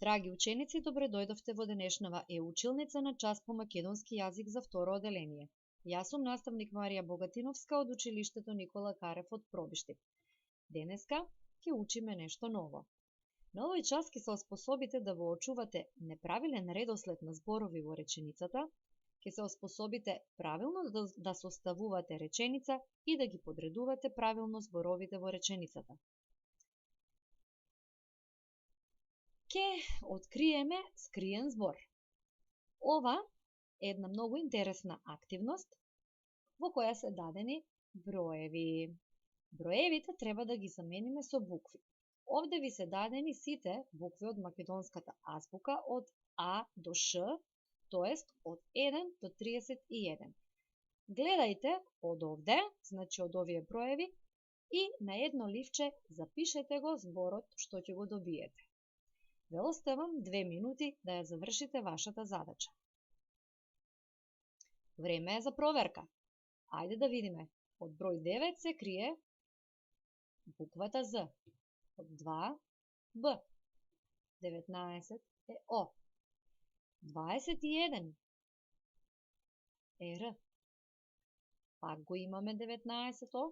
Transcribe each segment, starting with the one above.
Драги ученици, добре дојдовте во денешнава училница на час по македонски јазик за второ оделение. Јас сум наставник Марија Богатиновска од училиштето Никола Карев од Пробишти. Денеска ќе учиме нешто ново. На овој час ќе се оспособите да воочувате неправилен редослед на зборови во реченицата, ќе се оспособите правилно да составувате реченица и да ги подредувате правилно зборовите во реченицата. Ке откриеме скриен збор. Ова е една многу интересна активност во која се дадени броеви. Броевите треба да ги замениме со букви. Овде ви се дадени сите букви од македонската азбука од А до Ш, тоест од 1 до 31. Гледајте од овде, значи од овие броеви, и на едно ливче запишете го зборот што ќе го добиете. Ве оставам 2 минути да ја завршите вашата задача. Време е за проверка. Ајде да видиме. Од број 9 се крие буквата З. Од 2 Б. 19 е О. 21 е Р. Пак го имаме 19 О.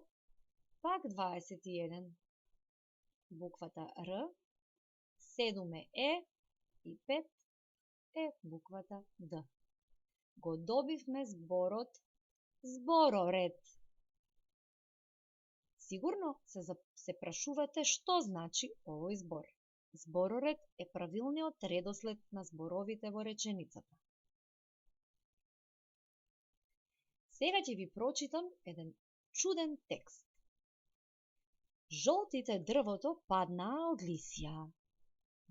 Пак 21 буквата Р. 7 е Е и 5 е буквата Д. Го добивме зборот збороред. Сигурно се прашувате што значи овој збор. Збороред е правилниот редослед на зборовите во реченицата. Сега ќе ви прочитам еден чуден текст. Жолтите дрвото паднаа од Лисија.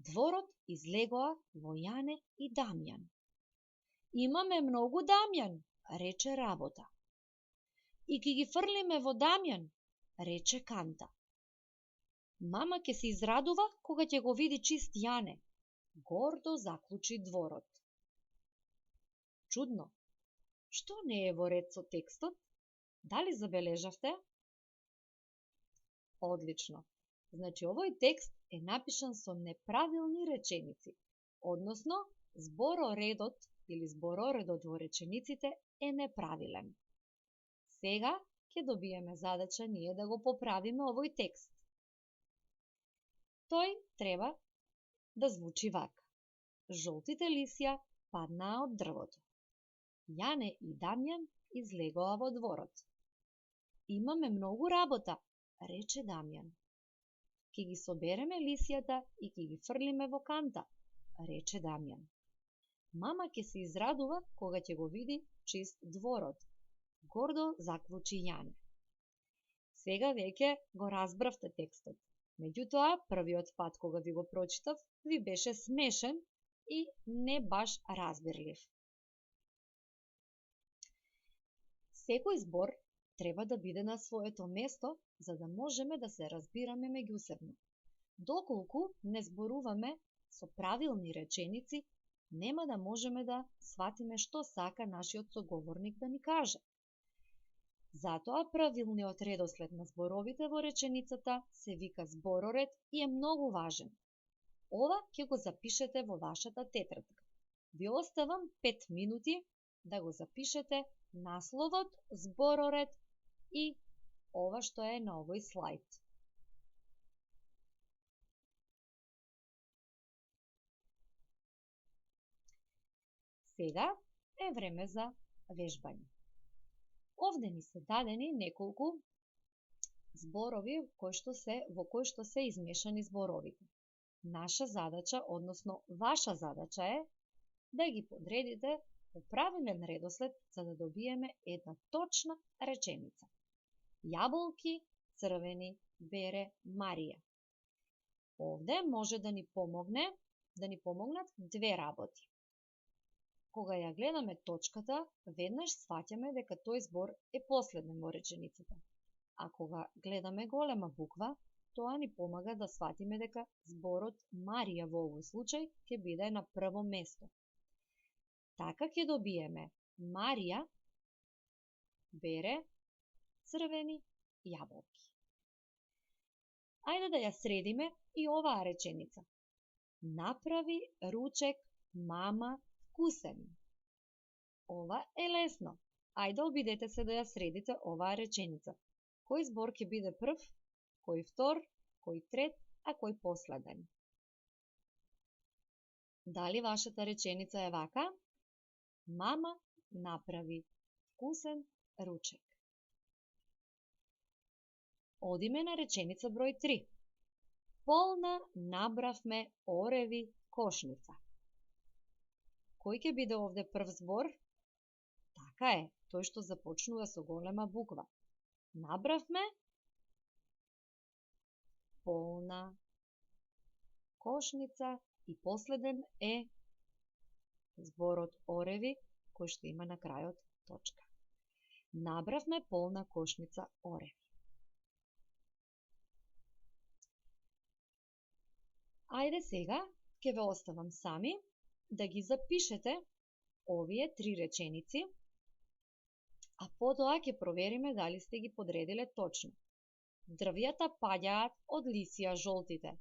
Дворот излегоа во Јане и Дамјан. Имаме многу Дамјан, рече Работа. И ки ги фрлиме во Дамјан, рече Канта. Мама ќе се израдува кога ќе го види чист Јане, гордо заклучи Дворот. Чудно. Што не е во ред со текстот? Дали забележавте? Одлично. Значи, овој текст е напишан со неправилни реченици, односно, збороредот или збороредот во речениците е неправилен. Сега ќе добиеме задача ние да го поправиме овој текст. Тој треба да звучи вака. Жолтите лисја паднаа од дрвото. Јане и Дамјан излегоа во дворот. Имаме многу работа, рече Дамјан. Ке ги собереме лисјата и ке ги фрлиме во канта, рече Дамјан. Мама ќе се израдува кога ќе го види чист дворот, гордо заклучи Јане. Сега веќе го разбравте текстот. Меѓутоа, првиот пат кога ви го прочитав, ви беше смешен и не баш разбирлив. Секој збор треба да биде на своето место, за да можеме да се разбираме меѓусебно. Доколку не зборуваме со правилни реченици, нема да можеме да сватиме што сака нашиот соговорник да ни каже. Затоа правилниот редослед на зборовите во реченицата се вика збороред и е многу важен. Ова ќе го запишете во вашата тетрадка. Ви оставам 5 минути да го запишете насловот, збороред и ова што е на овој слайд. Сега е време за вежбање. Овде ни се дадени неколку зборови во кои што се измешани зборовите. Наша задача, односно ваша задача е да ги подредите по правилен редослед за да добиеме една точна реченица. Јаболки, црвени, бере, Марија. Овде може да ни помогнат две работи. Кога ја гледаме точката, веднаш сваќаме дека тој збор е последен во реченицата. А кога гледаме голема буква, тоа ни помага да сватиме дека зборот Марија во овој случај ќе биде на прво место. Така ќе добиеме Марија бере црвени јаболки. Ајде да ја средиме и оваа реченица. Направи ручек мама вкусен. Ова е лесно. Ајде обидете се да ја средите оваа реченица. Кој збор ќе биде прв, кој втор, кој трет, а кој последен? Дали вашата реченица е вака? Мама направи вкусен ручек. Одиме на реченица број 3. Полна набравме ореви кошница. Кој ќе биде овде прв збор? Така е, тој што започнува со голема буква. Набравме полна кошница и последен е зборот ореви, кој што има на крајот точка. Набравме полна кошница ореви. Ајде сега, ќе ве оставам сами да ги запишете овие 3 реченици, а потоа ќе провериме дали сте ги подредиле точно. Дрвјата паѓаат од лисија жолтите.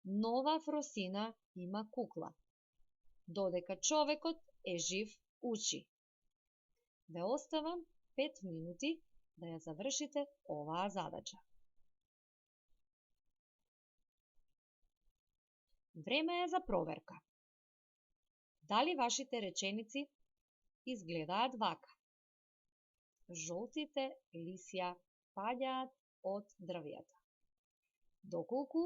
Нова Фросина има кукла. Додека човекот е жив, учи. Ве оставам 5 минути да ја завршите оваа задача. Време е за проверка. Дали вашите реченици изгледаат вака? Жолтите лисја паѓаат од дрвјата. Доколку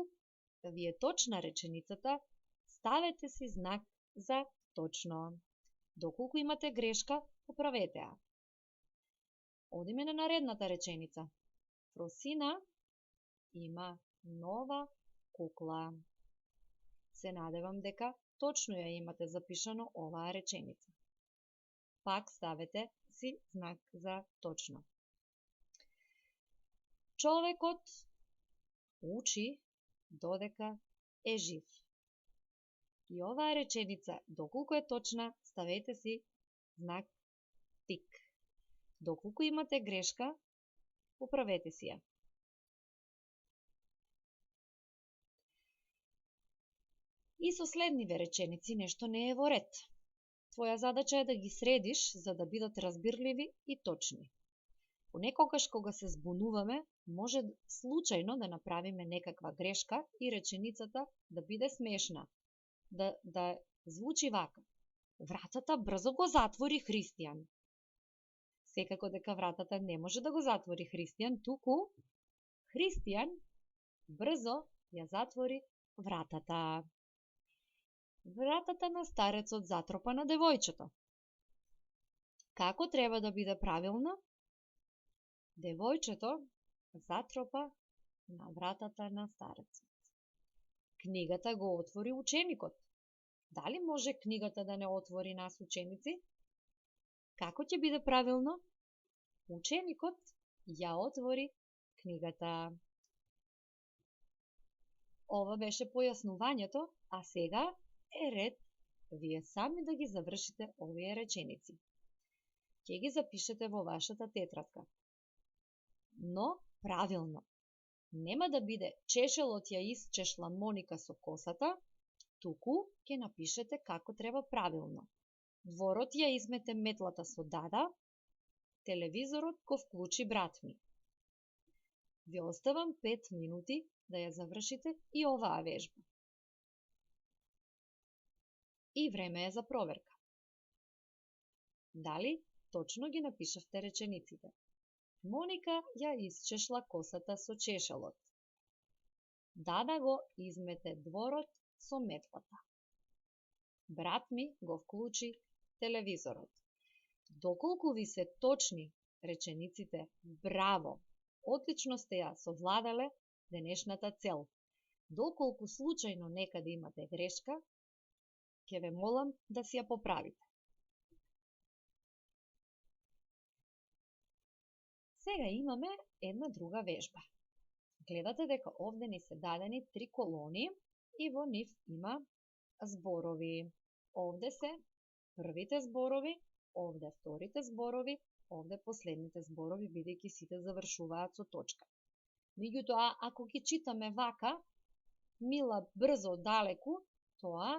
ви е точна реченицата, ставете си знак за точно. Доколку имате грешка, поправете ја. Одиме на наредната реченица. Фросина има нова кукла. Се надевам дека точно ја имате запишано оваа реченица. Пак ставете си знак за точно. Човекот учи додека е жив. И оваа реченица, доколку е точна, ставете си знак тик. Доколку имате грешка, поправете си ја. И со следниве реченици нешто не е во ред. Твоја задача е да ги средиш за да бидат разбирливи и точни. Понекогаш кога се збунуваме, може случајно да направиме некаква грешка и реченицата да биде смешна. Да звучи вака. Вратата брзо го затвори Христијан. Секако дека вратата не може да го затвори Христијан, туку Христијан брзо ја затвори вратата. Вратата на старецот затропа на девојчето. Како треба да биде правилно? Девојчето затропа на вратата на старецот. Книгата го отвори ученикот. Дали може книгата да не отвори нас ученици? Како ќе биде правилно? Ученикот ја отвори книгата. Ова беше појаснувањето, а сега е ред вие сами да ги завршите овие реченици. Ќе ги запишете во вашата тетрадка. Но правилно. Нема да биде чешелот ја исчешла Моника со косата, туку ќе напишете како треба правилно. Дворот ја измете метлата со Дада, телевизорот го вклучи брат ми. Ви оставам 5 минути да ја завршите и оваа вежба. И време е за проверка. Дали точно ги напишавте речениците? Моника ја исчешла косата со чешелот. Дада го измете дворот со метлата. Брат ми го вклучи телевизорот. Доколку ви се точни речениците, браво! Отлично сте ја совладале денешната цел. Доколку случајно некаде имате грешка, ќе ве молам да си ја поправите. Сега имаме една друга вежба. Гледате дека овде ни се дадени 3 колони и во нив има зборови. Овде се првите зборови, овде вторите зборови, овде последните зборови, бидејќи сите завршуваат со точка. Меѓутоа, ако ги читаме вака, мила, брзо, далеку, Тоа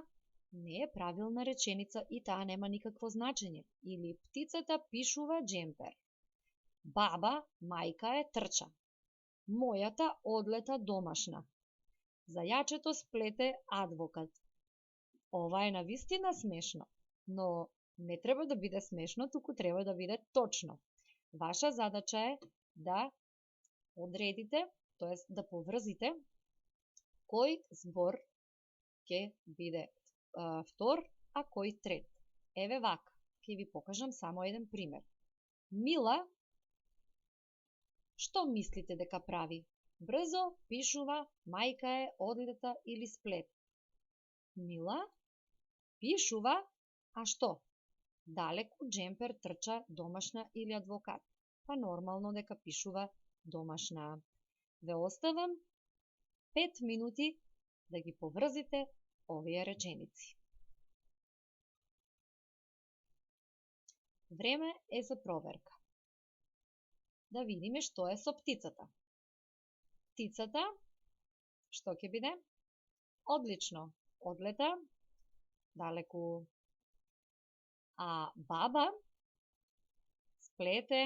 не е правилна реченица и таа нема никакво значење. Или птицата пишува джемпер. Баба, мајка е трча. Мојата одлета домашна. Зајачето сплете адвокат. Ова е навистина смешно, но не треба да биде смешно, туку треба да биде точно. Ваша задача е да одредите, тоест да поврзите кој збор ќе биде втор, а кој трет. Еве вака, ќе ви покажам само еден пример. Мила, што мислите дека прави? Брзо пишува, мајка е, одлета или сплет. Мила пишува, а што? Далеку джемпер трча домашна или адвокат. Па нормално дека пишува домашна. Ве оставам 5 минути да ги поврзите овие реченици. Време е за проверка. Да видиме што е со птицата. Птицата, што ќе биде? Одлично, одлета, далеку. А баба сплете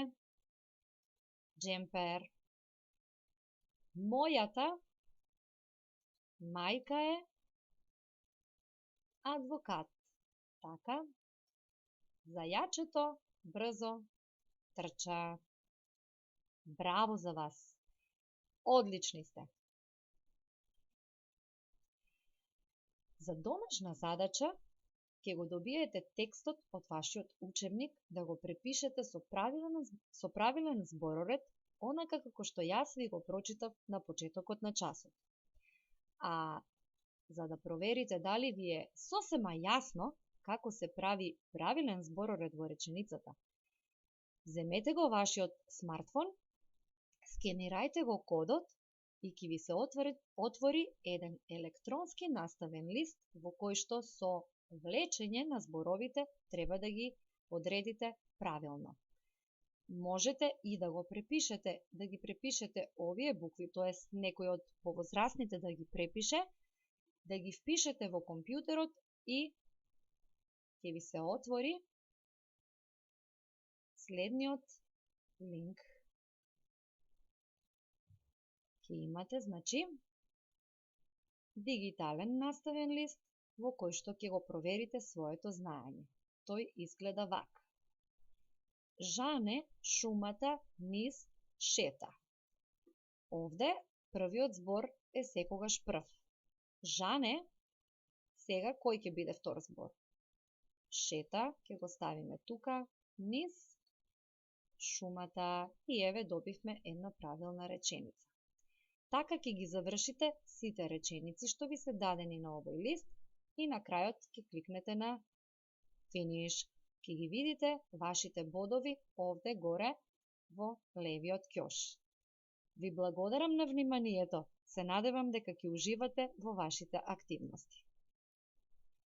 джемпер. Мојата мајка е адвокат. Така. Зајачето брзо трча. Браво за вас. Одлични сте. За домашна задача ќе го добиете текстот од вашиот учебник да го препишете со правилен збороред, онака како што јас ви го прочитав на почетокот на часот. А за да проверите дали ви е сосема јасно како се прави правилен збороред во реченицата, земете го вашиот смартфон, скенирајте го кодот и ќе ви се отвори еден електронски наставен лист во кој што со влечење на зборовите треба да ги одредите правилно. Можете и да го препишете, да ги препишете овие букви, тоест некој од повозрасните да ги препише, да ги впишете во компјутерот и ќе ви се отвори следниот линк. Ќе имате, значи, дигитален наставен лист во кој што ќе го проверите своето знаење. Тој изгледа вака. Жане шумата низ шета. Овде првиот збор е секогаш прв. Жане, сега кој ќе биде втор збор? Шета, ќе го ставиме тука, низ шумата и еве добивме една правилна реченица. Така ќе ги завршите сите реченици што ви се дадени на овој лист и на крајот ќе кликнете на Finish. Ќе ги видите вашите бодови овде горе во левиот ќош. Ви благодарам на вниманието. Се надевам дека ќе уживате во вашите активности.